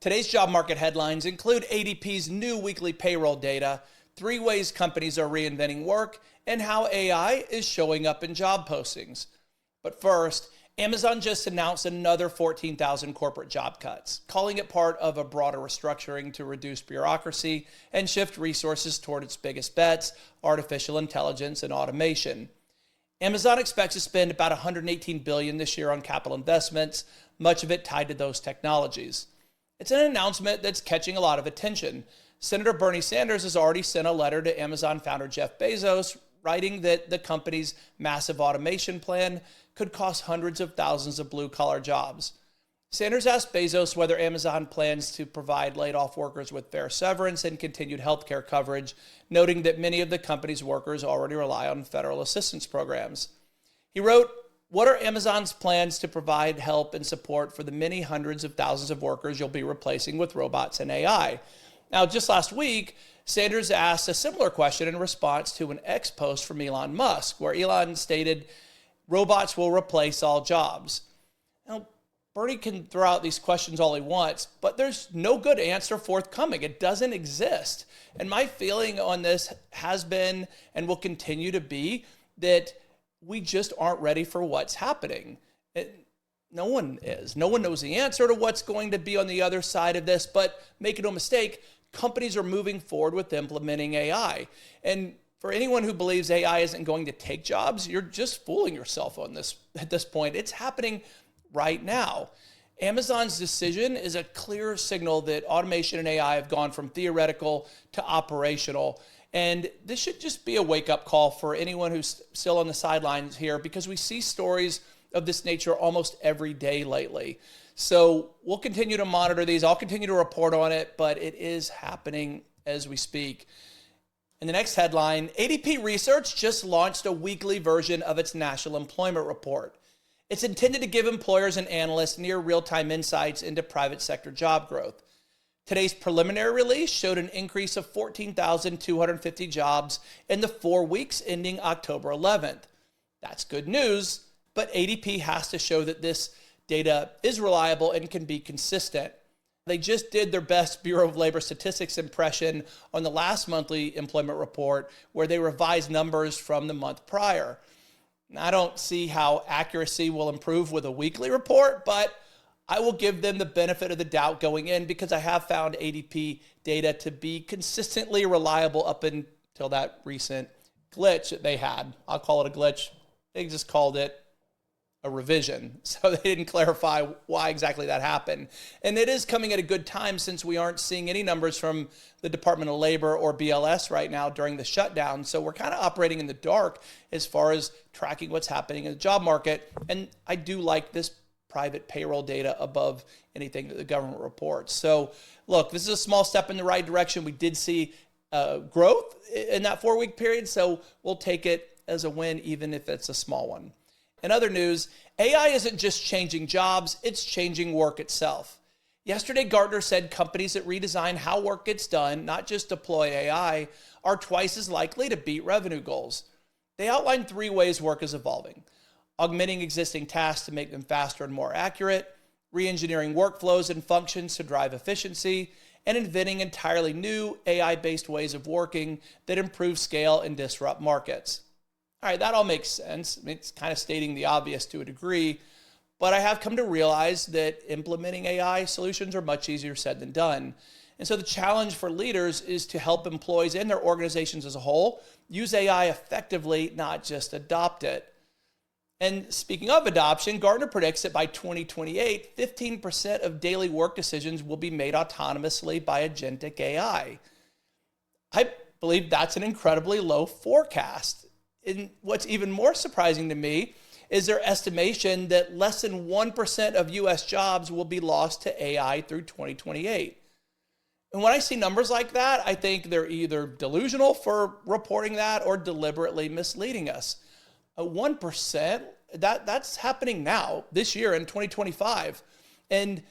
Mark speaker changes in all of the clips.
Speaker 1: Today's job market headlines include ADP's new weekly payroll data, 3 ways companies are reinventing work, and how AI is showing up in job postings. But first, Amazon just announced another 14,000 corporate job cuts, calling it part of a broader restructuring to reduce bureaucracy and shift resources toward its biggest bets, artificial intelligence and automation. Amazon expects to spend about $118 billion this year on capital investments, much of it tied to those technologies. It's an announcement that's catching a lot of attention. Senator Bernie Sanders has already sent a letter to Amazon founder Jeff Bezos, writing that the company's massive automation plan could cost hundreds of thousands of blue-collar jobs. Sanders asked Bezos whether Amazon plans to provide laid-off workers with fair severance and continued health care coverage, noting that many of the company's workers already rely on federal assistance programs. He wrote, "What are Amazon's plans to provide help and support for the many hundreds of thousands of workers you'll be replacing with robots and AI?" Now, just last week, Sanders asked a similar question in response to an X post from Elon Musk, where Elon stated, "Robots will replace all jobs." Now, Bernie can throw out these questions all he wants, but there's no good answer forthcoming. It doesn't exist. And my feeling on this has been and will continue to be that we just aren't ready for what's happening. No one is. No one knows the answer to what's going to be on the other side of this, but make no mistake, companies are moving forward with implementing AI. And for anyone who believes AI isn't going to take jobs, you're just fooling yourself on this at this point. It's happening right now. Amazon's decision is a clear signal that automation and AI have gone from theoretical to operational. And this should just be a wake-up call for anyone who's still on the sidelines here, because we see stories of this nature almost every day lately. So we'll continue to monitor these. I'll continue to report on it, but it is happening as we speak. In the next headline, ADP Research just launched a weekly version of its National Employment Report. It's intended to give employers and analysts near real-time insights into private sector job growth. Today's preliminary release showed an increase of 14,250 jobs in the 4 weeks ending October 11th. That's good news, but ADP has to show that this data is reliable and can be consistent. They just did their best Bureau of Labor Statistics impression on the last monthly employment report, where they revised numbers from the month prior. I don't see how accuracy will improve with a weekly report, but I will give them the benefit of the doubt going in, because I have found ADP data to be consistently reliable up until that recent glitch that they had. I'll call it a glitch. They just called it a revision. So they didn't clarify why exactly that happened. And it is coming at a good time, since we aren't seeing any numbers from the Department of Labor or BLS right now during the shutdown. So we're kind of operating in the dark as far as tracking what's happening in the job market. And I do like this private payroll data above anything that the government reports. So look, this is a small step in the right direction. We did see growth in that 4-week period. So we'll take it as a win, even if it's a small one. In other news, AI isn't just changing jobs, it's changing work itself. Yesterday, Gartner said companies that redesign how work gets done, not just deploy AI, are twice as likely to beat revenue goals. They outlined 3 ways work is evolving: augmenting existing tasks to make them faster and more accurate, re-engineering workflows and functions to drive efficiency, and inventing entirely new AI-based ways of working that improve scale and disrupt markets. All right, that all makes sense. I mean, it's kind of stating the obvious to a degree, but I have come to realize that implementing AI solutions are much easier said than done. And so the challenge for leaders is to help employees and their organizations as a whole use AI effectively, not just adopt it. And speaking of adoption, Gartner predicts that by 2028, 15% of daily work decisions will be made autonomously by agentic AI. I believe that's an incredibly low forecast. And what's even more surprising to me is their estimation that less than 1% of US jobs will be lost to AI through 2028. And when I see numbers like that, I think they're either delusional for reporting that or deliberately misleading us. 1%, that's happening now, this year in 2025. And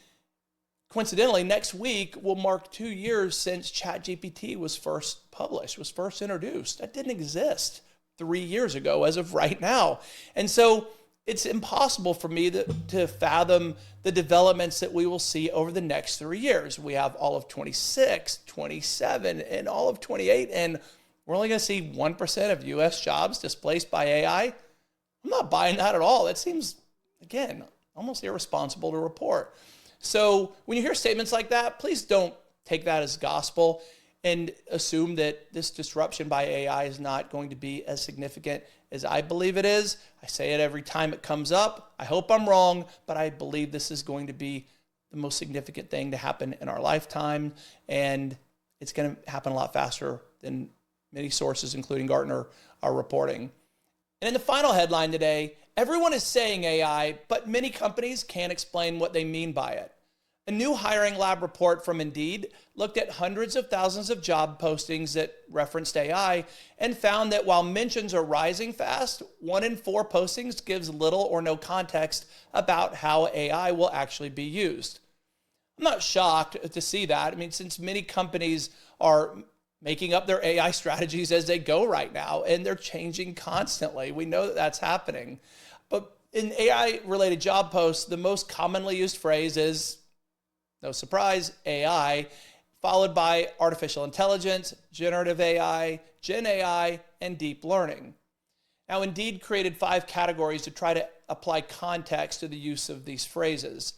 Speaker 1: coincidentally, next week will mark 2 years since ChatGPT was first published, was first introduced. That didn't exist 3 years ago as of right now. And so it's impossible for me to fathom the developments that we will see over the next 3 years. We have all of 26, 27, and all of 28, and we're only going to see 1% of U.S. jobs displaced by AI. I'm not buying that at all. That seems, again, almost irresponsible to report. So when you hear statements like that, please don't take that as gospel and assume that this disruption by AI is not going to be as significant as I believe it is. I say it every time it comes up. I hope I'm wrong, but I believe this is going to be the most significant thing to happen in our lifetime, and it's going to happen a lot faster than many sources, including Gartner, are reporting. And in the final headline today, everyone is saying AI, but many companies can't explain what they mean by it. A new hiring lab report from Indeed looked at hundreds of thousands of job postings that referenced AI and found that while mentions are rising fast, 1 in 4 postings gives little or no context about how AI will actually be used. I'm not shocked to see that. I mean, since many companies are making up their AI strategies as they go right now, and they're changing constantly. We know that that's happening. But in AI-related job posts, the most commonly used phrase is, no surprise, AI, followed by artificial intelligence, generative AI, Gen AI, and deep learning. Now, Indeed created 5 categories to try to apply context to the use of these phrases.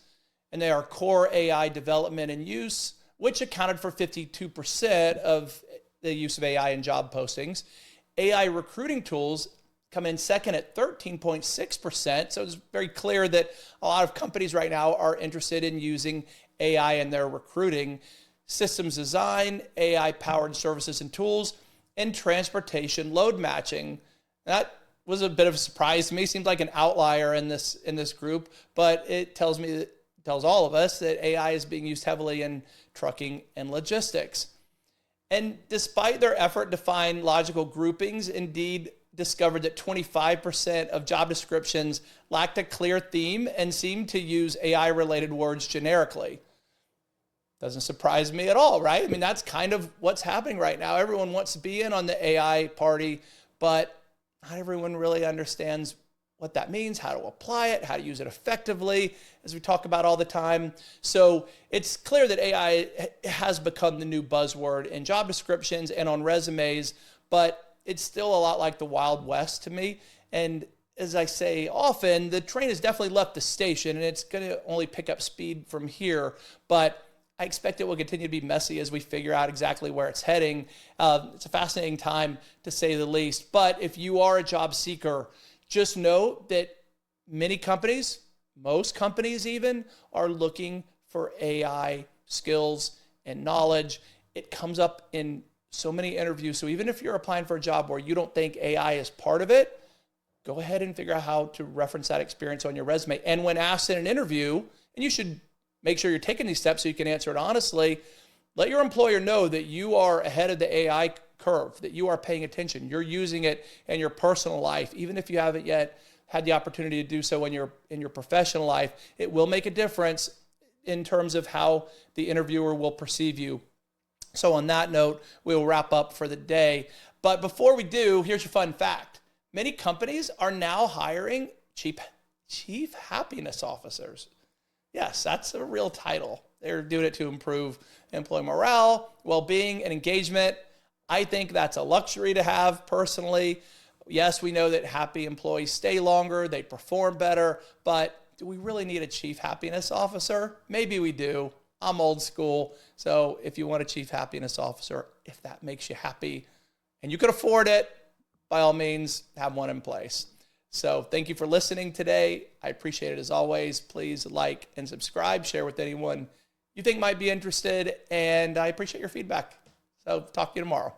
Speaker 1: And they are core AI development and use, which accounted for 52% of the use of AI in job postings. AI recruiting tools come in second at 13.6%. So it's very clear that a lot of companies right now are interested in using AI in their recruiting. Systems design, AI-powered services and tools, and transportation load matching. That was a bit of a surprise to me. Seemed like an outlier in this group, but it tells all of us that AI is being used heavily in trucking and logistics. And despite their effort to find logical groupings, Indeed discovered that 25% of job descriptions lacked a clear theme and seemed to use AI-related words generically. Doesn't surprise me at all, right? I mean, that's kind of what's happening right now. Everyone wants to be in on the AI party, but not everyone really understands what that means, how to apply it, how to use it effectively, as we talk about all the time. So it's clear that AI has become the new buzzword in job descriptions and on resumes, but it's still a lot like the Wild West to me. And as I say often, the train has definitely left the station, and it's going to only pick up speed from here. But I expect it will continue to be messy as we figure out exactly where it's heading. It's a fascinating time, to say the least. But if you are a job seeker, just know that many companies, most companies even, are looking for AI skills and knowledge. It comes up in so many interviews. So even if you're applying for a job where you don't think AI is part of it, go ahead and figure out how to reference that experience on your resume. And when asked in an interview, and you should make sure you're taking these steps so you can answer it honestly, let your employer know that you are ahead of the AI curve, that you are paying attention. You're using it in your personal life, even if you haven't yet had the opportunity to do so in your professional life. It will make a difference in terms of how the interviewer will perceive you. So on that note, we'll wrap up for the day. But before we do, here's your fun fact. Many companies are now hiring chief happiness officers. Yes, that's a real title. They're doing it to improve employee morale, well-being, and engagement. I think that's a luxury to have personally. Yes, we know that happy employees stay longer, they perform better, but do we really need a chief happiness officer? Maybe we do. I'm old school. So if you want a chief happiness officer, if that makes you happy and you can afford it, by all means, have one in place. So thank you for listening today. I appreciate it as always. Please like and subscribe, share with anyone you think might be interested, and I appreciate your feedback. So talk to you tomorrow.